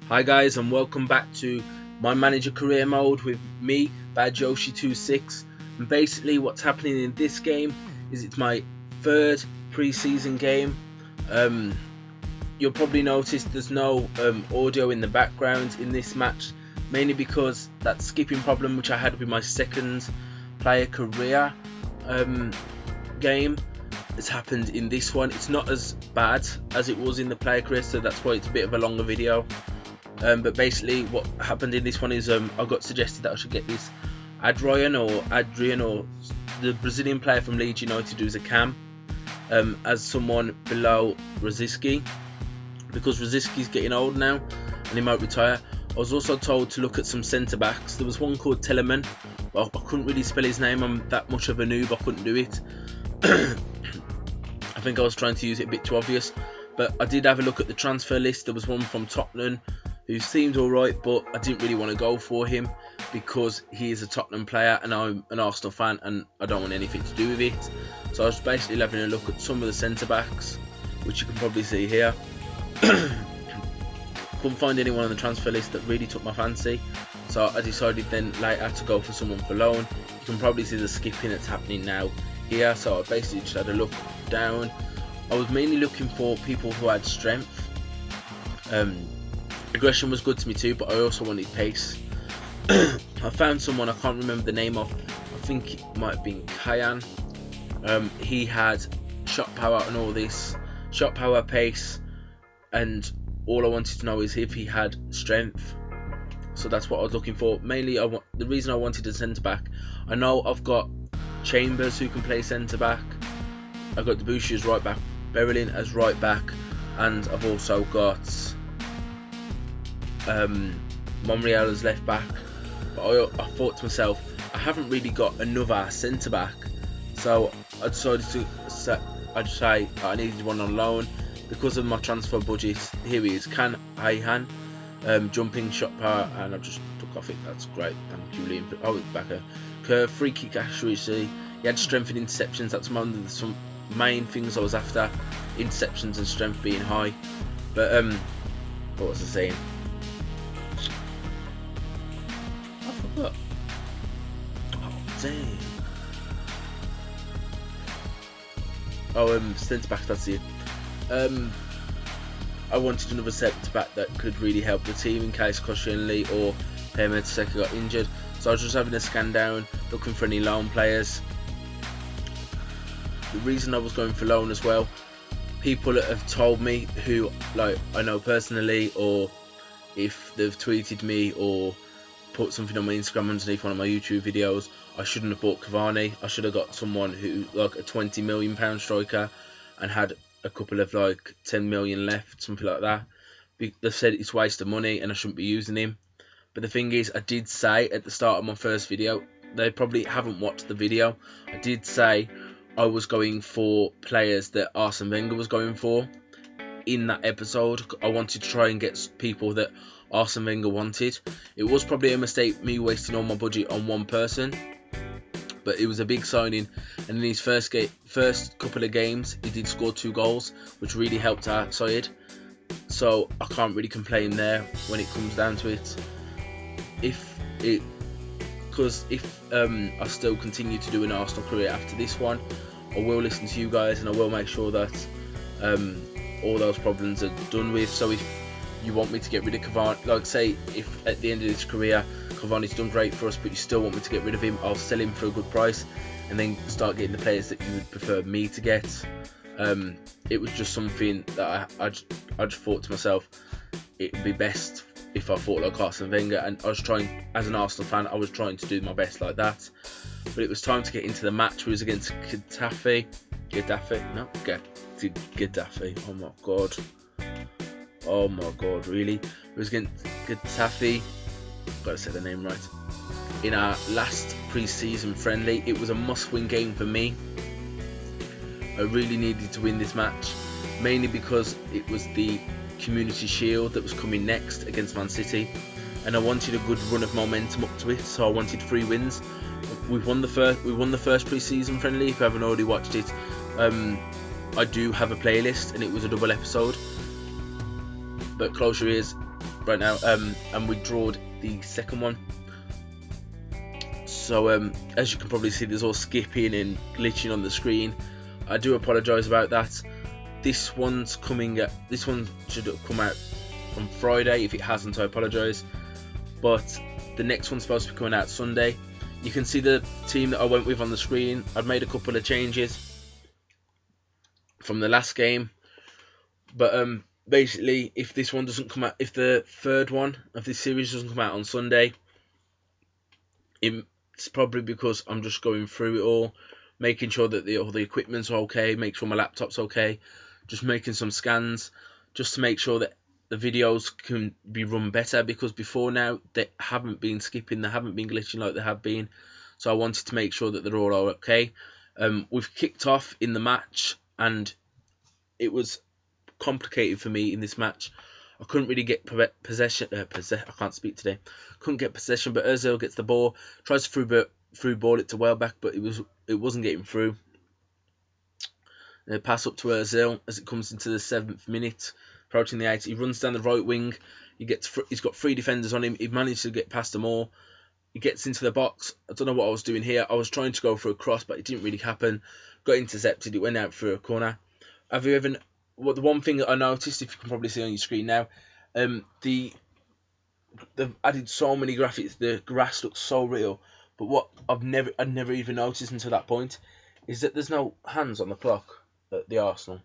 Hi guys, and welcome back to my manager career mode with me, Badyoshi26. And basically what's happening in this game is it's my third pre-season game. You'll probably notice there's no audio in the background in this match, mainly because that skipping problem which I had with my second player career game has happened in this one. It's not as bad as it was in the player career, so that's why it's a bit of a longer video. But basically what happened in this one is I got suggested that I should get this Adrian or the Brazilian player from Leeds United who's a cam as someone below Rosicky, because Rosicky's getting old now and he might retire. I was also told to look at some centre backs. There was one called Telemann, but I couldn't really spell his name. I'm that much of a noob, I couldn't do it. I think I was trying to use it a bit too obvious, but I did have a look at the transfer list. There was one from Tottenham who seemed alright, but I didn't really want to go for him because he is a Tottenham player and I'm an Arsenal fan and I don't want anything to do with it. So I was basically having a look at some of the centre backs, which you can probably see here. Couldn't find anyone on the transfer list that really took my fancy, so I decided then later to go for someone for loan. You can probably see the skipping that's happening now here, so I basically just had a look down. I was mainly looking for people who had strength. Aggression was good to me too, but I also wanted pace. I found someone I can't remember the name of. I think it might have been Kayan. He had shot power and all this, shot power, pace, and all I wanted to know is if he had strength. So that's what I was looking for. Mainly, the reason I wanted a centre back. I know I've got Chambers who can play centre back. I've got Debussy as right back, Berlin as right back, and I've also got Monreal as left back. But I thought to myself, I haven't really got another centre back, so I decided to say I needed one on loan because of my transfer budget. Here he is, Can Ayhan, jumping, shot power, and I just took off it. That's great, thank you, Liam. Oh, it's back a curve, free kick accuracy. He had strength and interceptions. That's one of the main things I was after, interceptions and strength being high. But what was I saying? I forgot. Oh dang. Oh, centre back, that's it. I wanted another centre back that could really help the team in case Koscielny or Mertesacker got injured. So I was just having a scan down, looking for any loan players. The reason I was going for loan as well, people that have told me who like I know personally, or if they've tweeted me or put something on my Instagram underneath one of my YouTube videos, I shouldn't have bought Cavani. I should have got someone who like a £20 million striker and had a couple of like 10 million left, something like that. They've said it's a waste of money and I shouldn't be using him. But the thing is, I did say at the start of my first video, they probably haven't watched the video, I did say I was going for players that Arsene Wenger was going for in that episode. I wanted to try and get people that Arsene Wenger wanted. It was probably a mistake me wasting all my budget on one person, but it was a big signing, and in his first couple of games he did score 2 goals, which really helped our side, so I can't really complain there when it comes down to it. If I still continue to do an Arsenal career after this one, I will listen to you guys and I will make sure that all those problems are done with. So if you want me to get rid of Cavani, like say if at the end of this career Cavani's done great for us but you still want me to get rid of him, I'll sell him for a good price and then start getting the players that you would prefer me to get. It was just something that I just thought to myself, it would be best if I thought like Arsene Wenger, and I was trying, as an Arsenal fan, I was trying to do my best like that. But it was time to get into the match. It was against Gaddafi. Oh my god, really? It was against Gaddafi. Gotta say the name right. In our last pre-season friendly, it was a must-win game for me. I really needed to win this match, mainly because it was the Community Shield that was coming next against Man City, and I wanted a good run of momentum up to it, so I wanted 3 wins. We won the first pre-season friendly. If you haven't already watched it, I do have a playlist and it was a double episode. But close your ears, right now, and we drawed the second one. So as you can probably see, there's all skipping and glitching on the screen. I do apologise about that. This one should have come out on Friday. If it hasn't, I apologise. But the next one's supposed to be coming out Sunday. You can see the team that I went with on the screen. I've made a couple of changes from the last game, but basically, if this one doesn't come out, if the third one of this series doesn't come out on Sunday, it's probably because I'm just going through it all, making sure that all the equipment's okay, make sure my laptop's okay, just making some scans, just to make sure that the videos can be run better, because before now they haven't been skipping, they haven't been glitching like they have been. So I wanted to make sure that they're all okay. We've kicked off in the match, and it was complicated for me in this match. I couldn't really get possession. I can't speak today. Couldn't get possession, but Ozil gets the ball, tries to through ball it to Welbeck, but it wasn't getting through. Pass up to Ozil as it comes into the 7th minute, approaching the 8th. He runs down the right wing. He's got 3 defenders on him. He managed to get past them all. He gets into the box. I don't know what I was doing here. I was trying to go for a cross, but it didn't really happen. Got intercepted. It went out through a corner. Have you ever? Well, the one thing that I noticed, if you can probably see on your screen now, they've added so many graphics. The grass looks so real. But what I'd never even noticed until that point is that there's no hands on the clock at the Arsenal.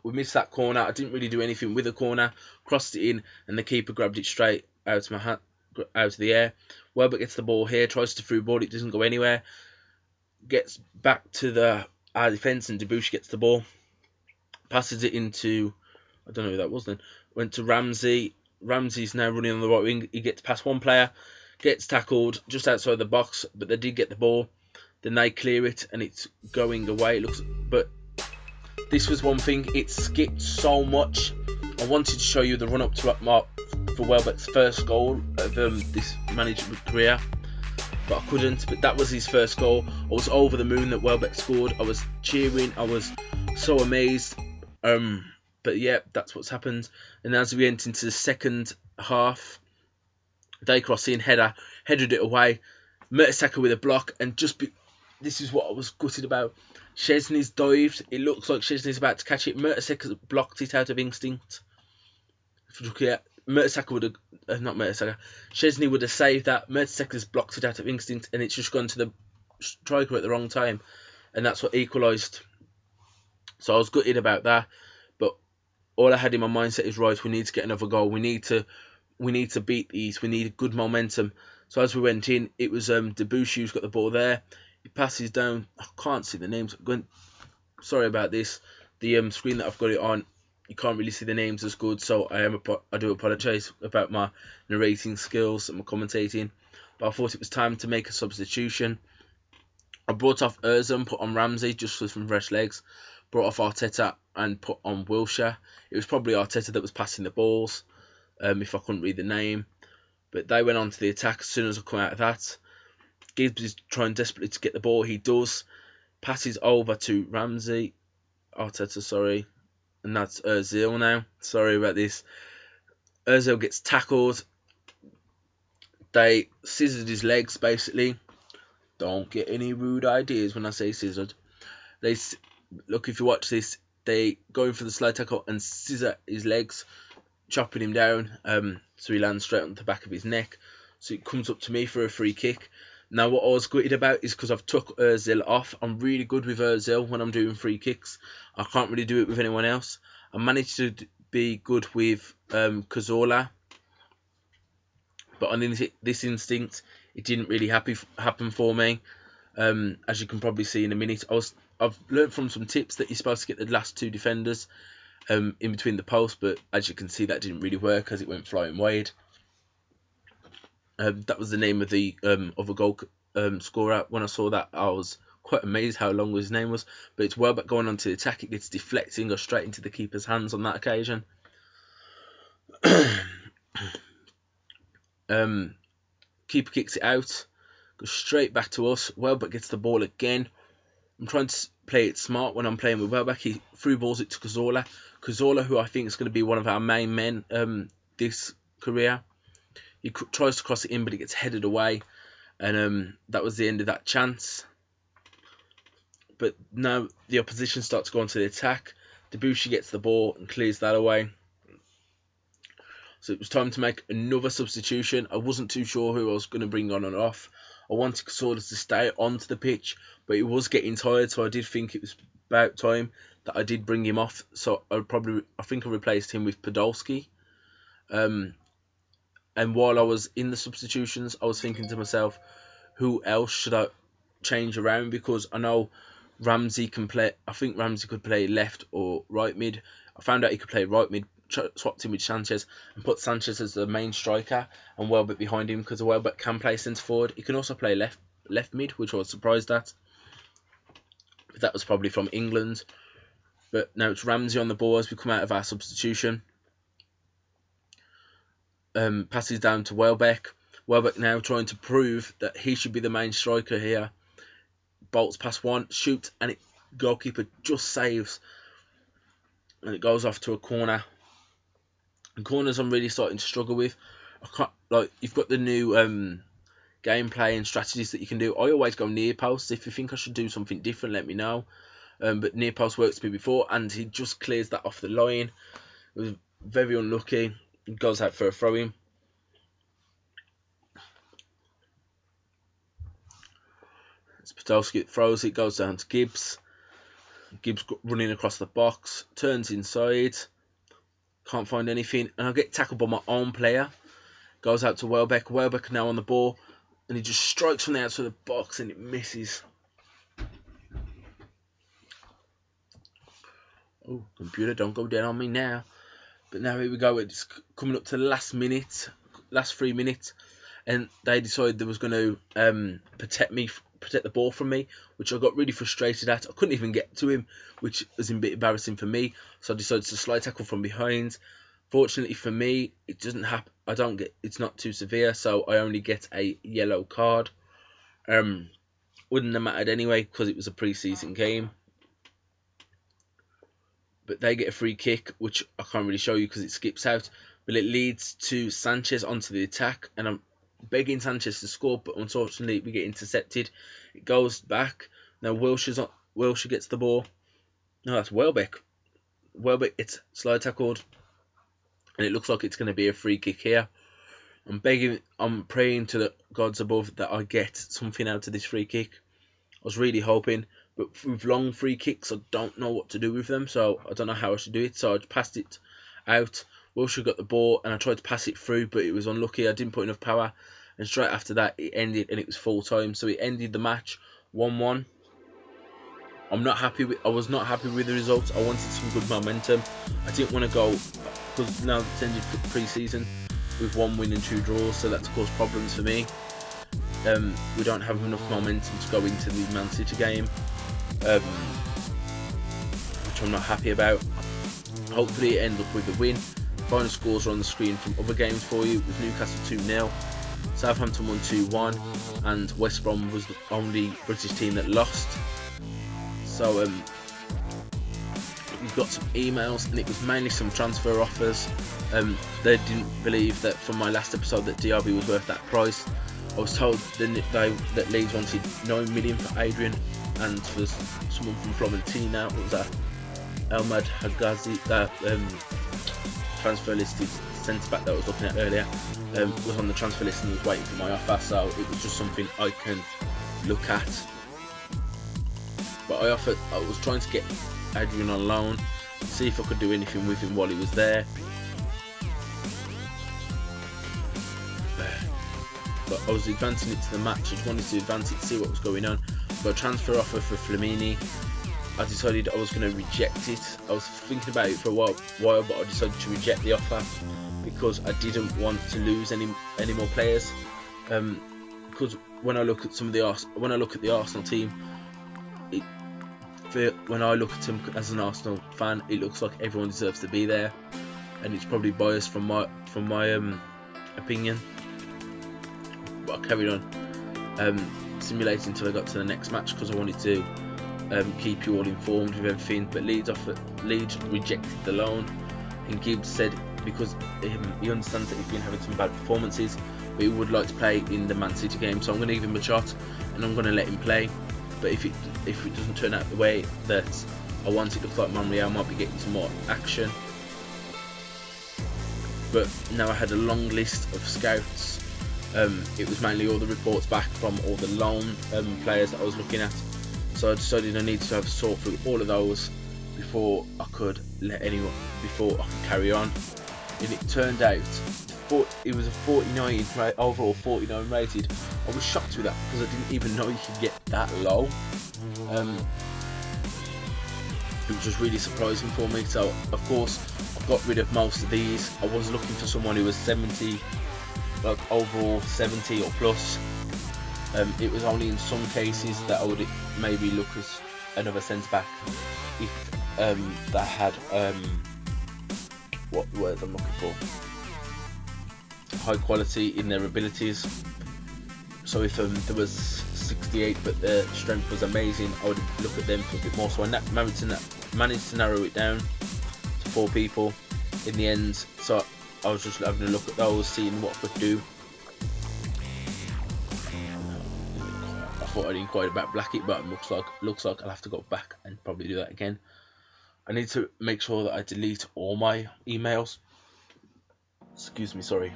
We missed that corner. I didn't really do anything with the corner. Crossed it in, and the keeper grabbed it straight out of my hand, out of the air. Welbeck gets the ball here, tries to through ball. It doesn't go anywhere. Gets back to our defence, and Debuchy gets the ball. Passes it into, I don't know who that was then. Went to Ramsey. Ramsey's now running on the right wing. He gets past one player, gets tackled just outside the box, but they did get the ball. Then they clear it, and it's going away. But this was one thing. It skipped so much. I wanted to show you the run up to mark for Welbeck's first goal of this management career, but I couldn't. But that was his first goal. I was over the moon that Welbeck scored. I was cheering. I was so amazed. But yeah, that's what's happened. And as we enter into the second half, they cross in, headed it away. Mertesacker with a block, and this is what I was gutted about. Szczesny's dived. It looks like Szczesny's about to catch it. Mertesacker blocked it out of instinct. If you look at Mertesacker would have, not Mertesacker, Szczesny would have saved that. Mertesacker's blocked it out of instinct, and it's just gone to the striker at the wrong time, and that's what equalised. So I was gutted about that, but all I had in my mindset is, right, we need to get another goal. We need to beat these. We need good momentum. So as we went in, it was Debuchy who's got the ball there. He passes down. I can't see the names. Sorry about this. The screen that I've got it on, you can't really see the names as good. So I do apologise about my narrating skills and my commentating. But I thought it was time to make a substitution. I brought off Ozil and put on Ramsey just for some fresh legs. Brought off Arteta and put on Wilshere. It was probably Arteta that was passing the balls, if I couldn't read the name. But they went on to the attack as soon as I come out of that. Gibbs is trying desperately to get the ball. He does. Passes over to Arteta, sorry. And that's Ozil now. Sorry about this. Ozil gets tackled. They scissored his legs, basically. Don't get any rude ideas when I say scissored. Look, if you watch this, they go in for the slide tackle and scissor his legs, chopping him down, so he lands straight on the back of his neck. So it comes up to me for a free kick. Now, what I was gutted about is because I've took Ozil off. I'm really good with Ozil when I'm doing free kicks. I can't really do it with anyone else. I managed to be good with Cazorla, but on this instinct, it didn't really happen for me. As you can probably see in a minute, I've learned from some tips that you're supposed to get the last 2 defenders in between the posts, but as you can see, that didn't really work as it went flying wide. That was the name of the other goal scorer. When I saw that, I was quite amazed how long his name was. But it's Welbeck going on to the attack. It gets deflecting, goes straight into the keeper's hands on that occasion. Keeper kicks it out, goes straight back to us. Welbeck gets the ball again. I'm trying to play it smart when I'm playing with Welbeck. He through balls it to Cazorla. Cazorla, who I think is going to be one of our main men this career. He tries to cross it in, but it gets headed away, and that was the end of that chance. But now the opposition starts going to the attack. Debuchy gets the ball and clears that away. So it was time to make another substitution. I wasn't too sure who I was going to bring on and off. I wanted Cazorla to stay onto the pitch, but he was getting tired, so I did think it was about time that I did bring him off. So I think I replaced him with Podolski. And while I was in the substitutions, I was thinking to myself, who else should I change around? Because I know Ramsey can play. I think Ramsey could play left or right mid. I found out he could play right mid. Swapped him with Sanchez and put Sanchez as the main striker and Welbeck behind him, because Welbeck can play centre forward. He can also play left mid, which I was surprised at. But that was probably from England. But now it's Ramsey on the ball as we come out of our substitution. Passes down to Welbeck. Welbeck now trying to prove that he should be the main striker here. Bolts past one, shoots, and goalkeeper just saves. And it goes off to a corner. And corners I'm really starting to struggle with. You've got the new gameplay and strategies that you can do. I always go near post. If you think I should do something different, let me know. But near post works for me before, and he just clears that off the line. It was very unlucky. He goes out for a throw-in. It's Podolski that throws it, goes down to Gibbs. Gibbs running across the box, turns inside. Can't find anything, and I get tackled by my own player. Goes out to Welbeck. Welbeck now on the ball, and he just strikes from the outside of the box, and it misses. Oh, computer, don't go down on me now. But now here we go. It's coming up to the last 3 minutes, and they decided they was going to protect the ball from me, which I got really frustrated at. I couldn't even get to him, which was a bit embarrassing for me. So I decided to slide tackle from behind. Fortunately for me, it doesn't happen. It's not too severe, so I only get a yellow card. Wouldn't have mattered anyway because it was a pre-season game. But they get a free kick, which I can't really show you because it skips out. But it leads to Sanchez onto the attack, and I'm begging Sanchez to score, but unfortunately we get intercepted. It goes back. Now Wilshere gets the ball. No, that's Welbeck. Welbeck gets slide tackled, and it looks like it's going to be a free kick here. I'm praying to the gods above that I get something out of this free kick. I was really hoping, but with long free kicks I don't know what to do with them, so I don't know how I should do it. So I passed it out. Wilshere got the ball, and I tried to pass it through, but it was unlucky. I didn't put enough power, and straight after that it ended, and it was full time. So it ended the match 1-1. I was not happy with the results. I wanted some good momentum. I didn't want to go, because now it's ended for pre-season with 1 win and 2 draws, so that's caused problems for me. We don't have enough momentum to go into the Man City game, which I'm not happy about. Hopefully it ends up with a win. Final scores are on the screen from other games for you, with Newcastle 2-0, Southampton 1-2-1, and West Brom was the only British team that lost. So we've got some emails, and it was mainly some transfer offers. They didn't believe that from my last episode that Diaby was worth that price. I was told that Leeds wanted 9 million for Adrian, and for someone from Florentina, what was that? Elmad Hagazi, that transfer listed centre back that I was looking at earlier, was on the transfer list and was waiting for my offer, so it was just something I can look at. But I was trying to get Adrian on loan, see if I could do anything with him while he was there. But I was advancing it to the match. I just wanted to advance it to see what was going on. Got a transfer offer for Flamini. I decided I was going to reject it. I was thinking about it for a while, but I decided to reject the offer because I didn't want to lose any more players. Because when I look at the Arsenal team, when I look at them as an Arsenal fan, it looks like everyone deserves to be there, and it's probably biased from my opinion. But I carried on simulating until I got to the next match because I wanted to keep you all informed with everything. But Leeds rejected the loan, and Gibbs said because he understands that he's been having some bad performances, but he would like to play in the Man City game. So I'm going to give him a shot, and I'm going to let him play. But if it doesn't turn out the way that I want, it looks like Monreal might be getting some more action. But now I had a long list of scouts. It was mainly all the reports back from all the loan players that I was looking at. So I decided I needed to have a sort through all of those before I could carry on. And it turned out it was a 49 overall 49 rated. I was shocked with that because I didn't even know you could get that low. It was just really surprising for me. So of course I got rid of most of these. I was looking for someone who was 70, like overall 70 or plus. It was only in some cases that I would maybe look as another centre back if they had what word I'm looking for, high quality in their abilities. So if there was 68 but their strength was amazing, I would look at them for a bit more. So I managed to narrow it down to 4 people in the end. So I was just having a look at those, seeing what I could do. I thought I'd inquired about Blackett, but it looks like I'll have to go back and probably do that again. I need to make sure that I delete all my emails. Excuse me, sorry.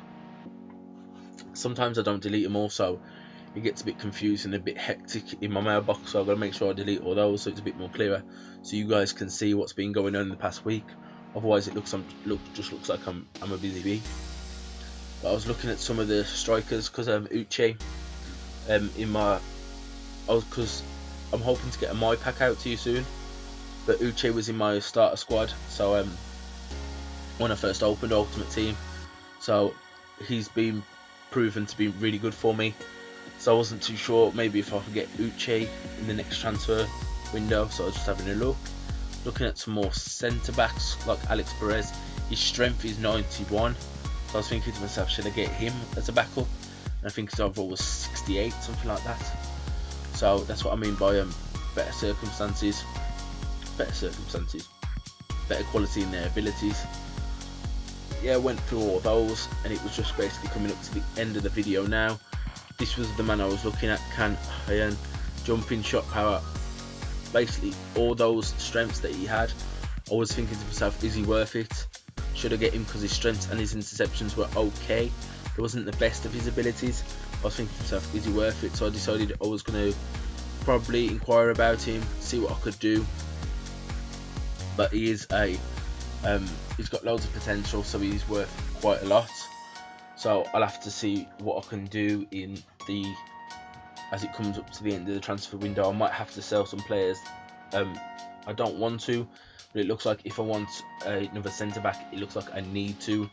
Sometimes I don't delete them all, so it gets a bit confusing, a bit hectic in my mailbox. So I've got to make sure I delete all those so it's a bit more clearer, so you guys can see what's been going on in the past week. Otherwise, it just looks like I'm a busy bee. But I was looking at some of the strikers because Uche, because I'm hoping to get a my pack out to you soon. But Uche was in my starter squad, so when I first opened Ultimate Team, so he's been proven to be really good for me. So I wasn't too sure maybe if I could get Uche in the next transfer window. So I was just having a look, looking at some more centre backs like Alex Perez. His strength is 91, so I was thinking to myself, should I get him as a backup? And I think his overall was 68, something like that. So that's what I mean by better circumstances, better quality in their abilities. Yeah, I went through all those, and it was just basically coming up to the end of the video now. This was the man I was looking at, Can Hyan, jumping, shot power, basically all those strengths that he had. I was thinking to myself, is he worth it? Should I get him because his strengths and his interceptions were okay? It wasn't the best of his abilities. I was thinking to myself, is he worth it? So I decided I was going to probably inquire about him, see what I could do. But he is he's got loads of potential, so he's worth quite a lot. So I'll have to see what I can do as it comes up to the end of the transfer window. I might have to sell some players. I don't want to, but it looks like if I want another centre back, it looks like I need to.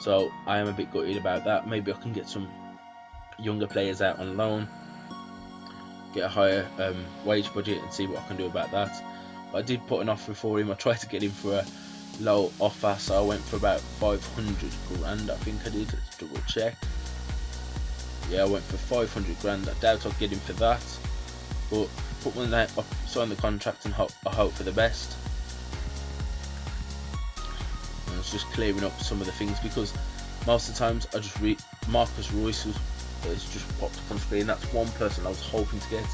So I am a bit gutted about that. Maybe I can get some younger players out on loan, get a higher wage budget, and see what I can do about that. But I did put an offer for him. I tried to get him for a low offer, so I went for about 500 grand. I think I did. Let's double check. Yeah, I went for 500 grand. I doubt I'll get him for that, but when I sign the contract and I hope for the best. And it's just clearing up some of the things, because most of the times I just read Marcus Royce has just popped up on screen. That's one person I was hoping to get,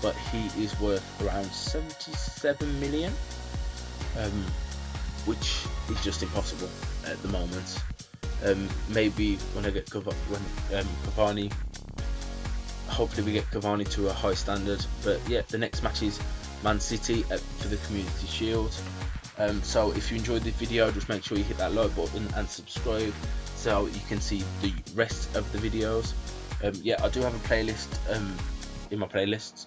but he is worth around 77 million, which is just impossible at the moment. Maybe when I get Cavani, hopefully we get Cavani to a high standard. But yeah, the next match is Man City for the Community Shield. So if you enjoyed this video, just make sure you hit that like button and subscribe so you can see the rest of the videos. Yeah, I do have a playlist in my playlists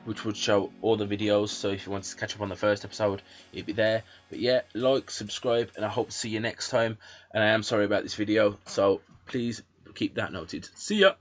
which would show all the videos, so if you wanted to catch up on the first episode, it'd be there. But yeah, like, subscribe, and I hope to see you next time. And I am sorry about this video, so please keep that noted. See ya.